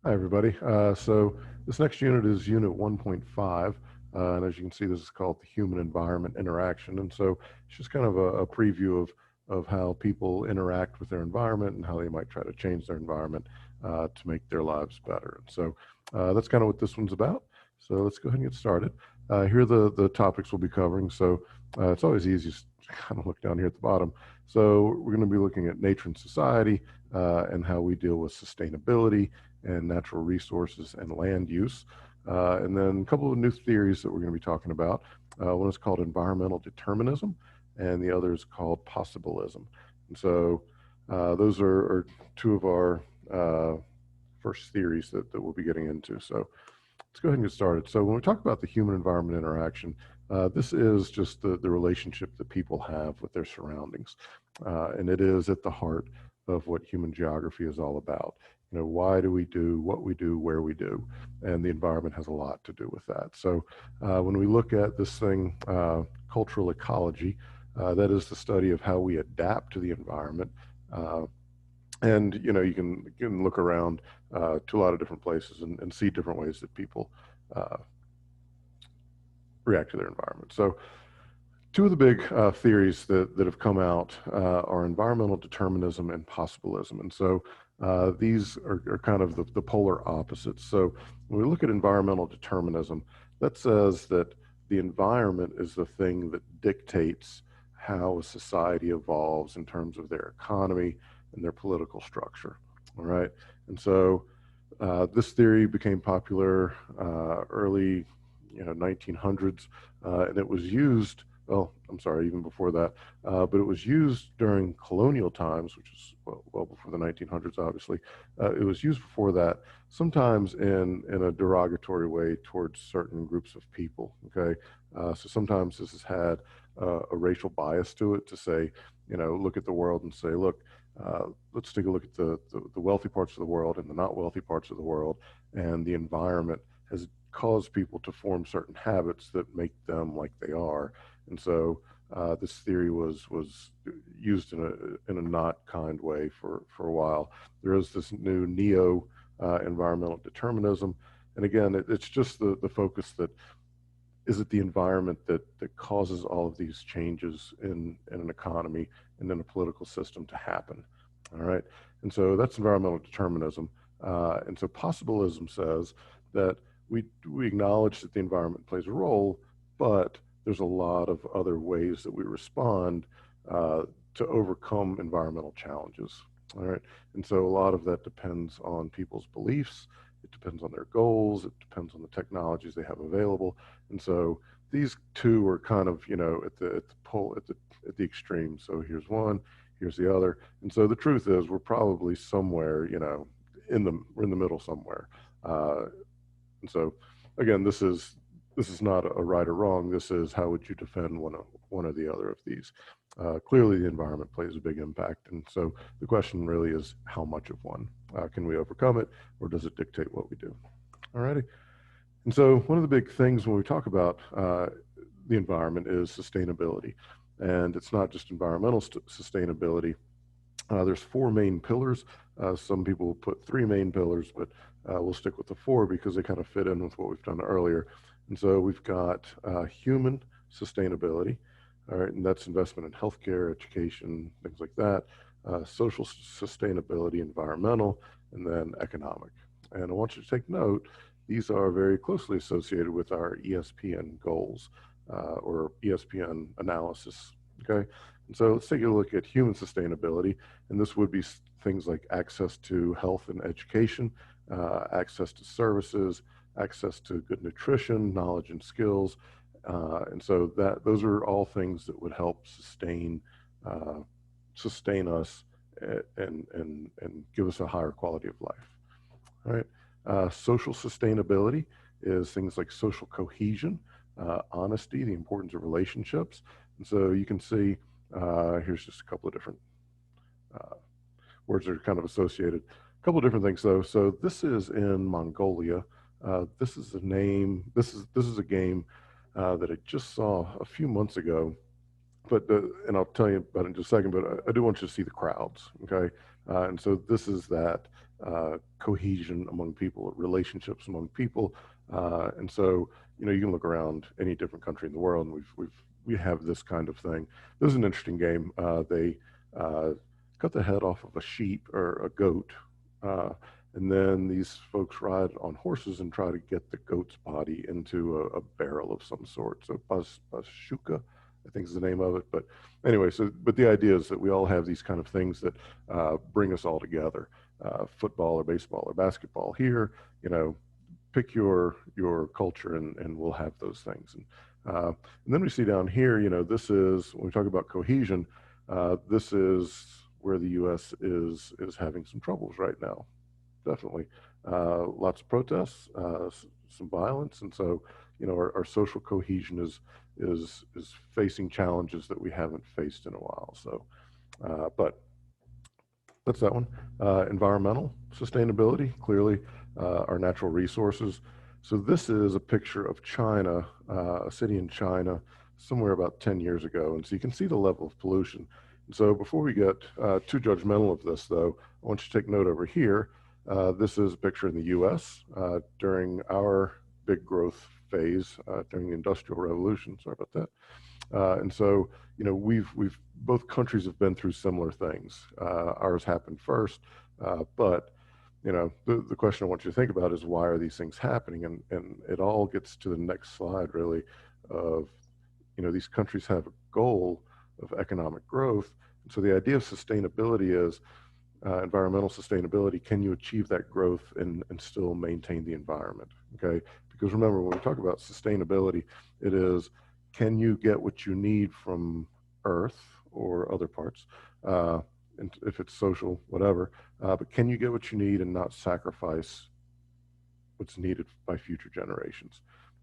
Hi, everybody. So this next unit is Unit 1.5, and as you can see, this is called the Human Environment Interaction. And so it's just kind of a preview of how people interact with their environment and how they might try to change their environment to make their lives better. And so that's kind of what this one's about. So let's go ahead and get started. Here are the topics we'll be covering. So it's always easy to kind of look down here at the bottom. So we're going to be looking at nature and society and how we deal with sustainability and natural resources and land use. And then a couple of new theories that we're going to be talking about. One is called environmental determinism, and the other is called possibilism. And so those are two of our first theories that we'll be getting into. So let's go ahead and get started. So when we talk about the human environment interaction, this is just the relationship that people have with their surroundings. And it is at the heart of what human geography is all about. Why do we do what we do, where we do? And the environment has a lot to do with that. So when we look at this thing, cultural ecology, that is the study of how we adapt to the environment. And you can look around to a lot of different places and see different ways that people uh, react to their environment. So two of the big theories that have come out are environmental determinism and possibilism. And so these are kind of the polar opposites. So when we look at environmental determinism, that says that the environment is the thing that dictates how a society evolves in terms of their economy and their political structure. All right. And so this theory became popular early 1900s, and it was used, well, I'm sorry, even before that, but it was used during colonial times, which is well before the 1900s, obviously. It was used before that, sometimes in a derogatory way towards certain groups of people, okay? So sometimes this has had a racial bias to it to say, look at the world and say, look, let's take a look at the wealthy parts of the world and the not wealthy parts of the world, and the environment has caused people to form certain habits that make them like they are. And so this theory was used in a not kind way for a while. There is this new neo environmental determinism, and again, it's just the focus that is it the environment that causes all of these changes in an economy and in a political system to happen. All right. And so that's environmental determinism. And so possibilism says that we acknowledge that the environment plays a role, but there's a lot of other ways that we respond to overcome environmental challenges. All right. And so a lot of that depends on people's beliefs. It depends on their goals. It depends on the technologies they have available. And so these two are kind of, at the pole, at the extreme. So here's one, here's the other. And so the truth is we're probably somewhere, we're in the middle somewhere. Uh, and so again, this is not a right or wrong. This is how would you defend one or the other of these. Clearly, the environment plays a big impact, and so the question really is how much of one. Can we overcome it, or does it dictate what we do? Alrighty. And so one of the big things when we talk about the environment is sustainability, and it's not just environmental sustainability. There's four main pillars. Some people put three main pillars, but we'll stick with the four because they kind of fit in with what we've done earlier. And so we've got human sustainability, all right, and that's investment in healthcare, education, things like that. Social sustainability, environmental, and then economic. And I want you to take note, these are very closely associated with our ESPN goals or ESPN analysis, okay? And so let's take a look at human sustainability, and this would be things like access to health and education, access to services, access to good nutrition, knowledge and skills, and so those are all things that would help uh, sustain us and give us a higher quality of life. All right. Social sustainability is things like social cohesion, honesty, the importance of relationships, and so you can see here's just a couple of different uh, words that are kind of associated. A couple of different things though. So this is in Mongolia. This is a name. This is a game that I just saw a few months ago, but and I'll tell you about it in just a second, but I do want you to see the crowds, okay? And so this is that cohesion among people, relationships among people. And so, you can look around any different country in the world, and we have this kind of thing. This is an interesting game. They cut the head off of a sheep or a goat, uh, and then these folks ride on horses and try to get the goat's body into a barrel of some sort. So bazooka, I think is the name of it. But anyway, but the idea is that we all have these kind of things that bring us all together. Football or baseball or basketball here, pick your culture, and we'll have those things. And then we see down here, this is when we talk about cohesion. This is where the U.S. is having some troubles right now. Definitely, lots of protests, some violence, and so our social cohesion is facing challenges that we haven't faced in a while. So, but that's that one. Environmental sustainability, clearly, our natural resources. So this is a picture of China, a city in China, somewhere about 10 years ago. And so you can see the level of pollution. And so before we get too judgmental of this, though, I want you to take note over here. This is a picture in the U.S. During our big growth phase, during the Industrial Revolution. Sorry about that. And so, we've both countries have been through similar things. Ours happened first, but the question I want you to think about is why are these things happening? And it all gets to the next slide, really, of these countries have a goal of economic growth. And so the idea of sustainability is environmental sustainability. Can you achieve that growth and still maintain the environment? Okay, because remember, when we talk about sustainability, it is, can you get what you need from Earth or other parts, and if it's social, whatever, but can you get what you need and not sacrifice what's needed by future generations?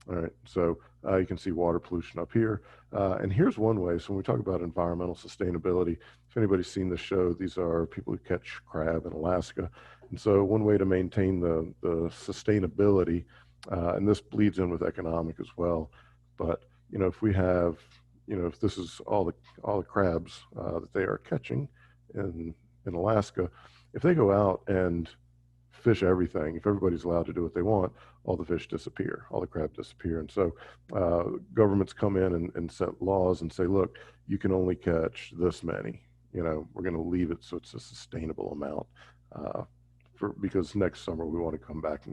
All right, so you can see water pollution up here. And here's one way. So when we talk about environmental sustainability, if anybody's seen the show, these are people who catch crab in Alaska. And so one way to maintain the sustainability, and this bleeds in with economic as well, but if we have, if this is all the crabs that they are catching in Alaska, if they go out and fish everything, if everybody's allowed to do what they want, all the fish disappear, all the crabs disappear. And so governments come in and set laws and say, look, you can only catch this many. We're going to leave it so it's a sustainable amount because next summer we want to come back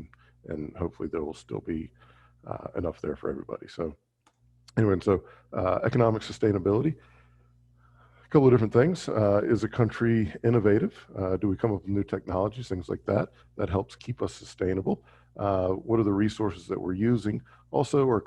and hopefully there will still be enough there for everybody. So anyway, and so economic sustainability, a couple of different things. Is a country innovative? Do we come up with new technologies, things like that, that helps keep us sustainable? What are the resources that we're using? Also, are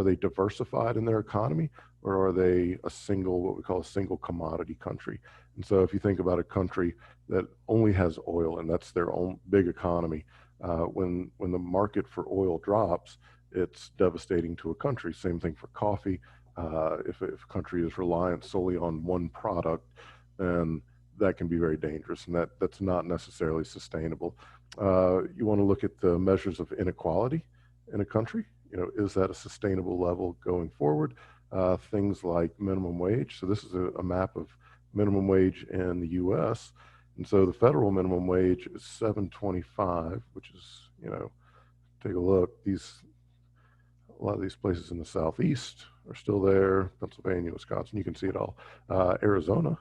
they diversified in their economy, or are they what we call a single commodity country? And so if you think about a country that only has oil and that's their own big economy, when the market for oil drops, it's devastating to a country. Same thing for coffee. If a country is reliant solely on one product, then that can be very dangerous, and that's not necessarily sustainable. You want to look at the measures of inequality in a country. Is that a sustainable level going forward? Things like minimum wage. So this is a map of minimum wage in the U.S. And so the federal minimum wage is $7.25, which is, take a look. A lot of these places in the Southeast are still there. Pennsylvania, Wisconsin, you can see it all. Arizona,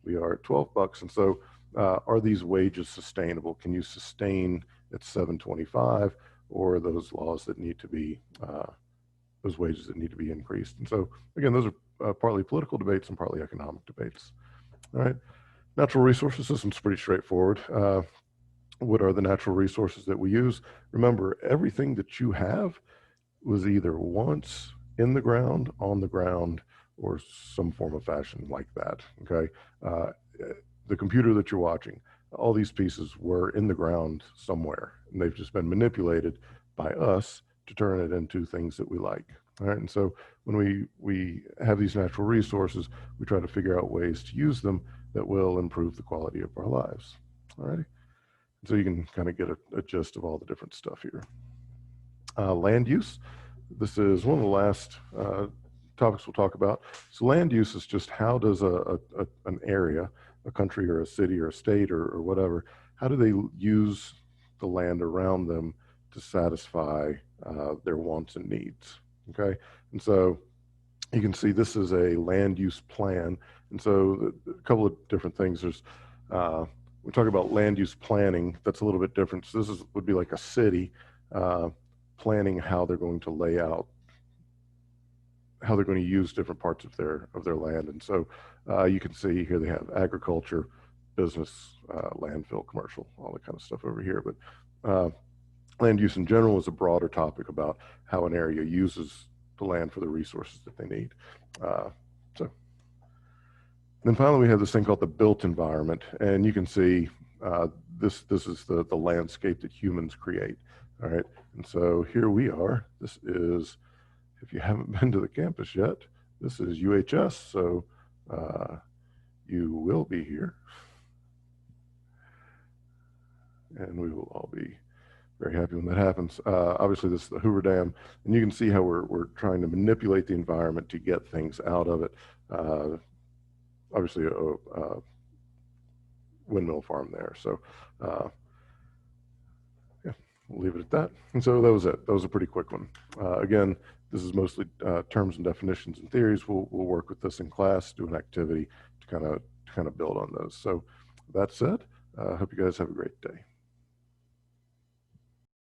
we are at $12. And so are these wages sustainable? Can you sustain at $7.25, or are those laws that need to be, those wages that need to be increased? And so again, those are partly political debates and partly economic debates. All right, natural resources system's pretty straightforward. What are the natural resources that we use? Remember, everything that you have was either once in the ground, on the ground, or some form of fashion like that, okay? The computer that you're watching, all these pieces were in the ground somewhere, and they've just been manipulated by us to turn it into things that we like, all right? And so when we have these natural resources, we try to figure out ways to use them that will improve the quality of our lives, all righty? So you can kind of get a gist of all the different stuff here. Land use. This is one of the last topics we'll talk about. So land use is just how does an area, a country or a city or a state or whatever, how do they use the land around them to satisfy their wants and needs, okay? And so you can see this is a land use plan. And so a couple of different things. We talk about land use planning, that's a little bit different. So this would be like a city planning how they're going to lay out, how they're going to use different parts of their land. And so you can see here they have agriculture, business, landfill, commercial, all that kind of stuff over here. But land use in general is a broader topic about how an area uses the land for the resources that they need. So then finally, we have this thing called the built environment, and you can see this is the landscape that humans create. All right, and so here we are. This is, if you haven't been to the campus yet, this is UHS, so you will be here, and we will all be very happy when that happens. Obviously, this is the Hoover Dam, and you can see how we're trying to manipulate the environment to get things out of it. Obviously, a windmill farm there. So, yeah, we'll leave it at that. And so that was it. That was a pretty quick one. Again, this is mostly terms and definitions and theories. We'll work with this in class, do an activity to kind of build on those. So that said, I hope you guys have a great day.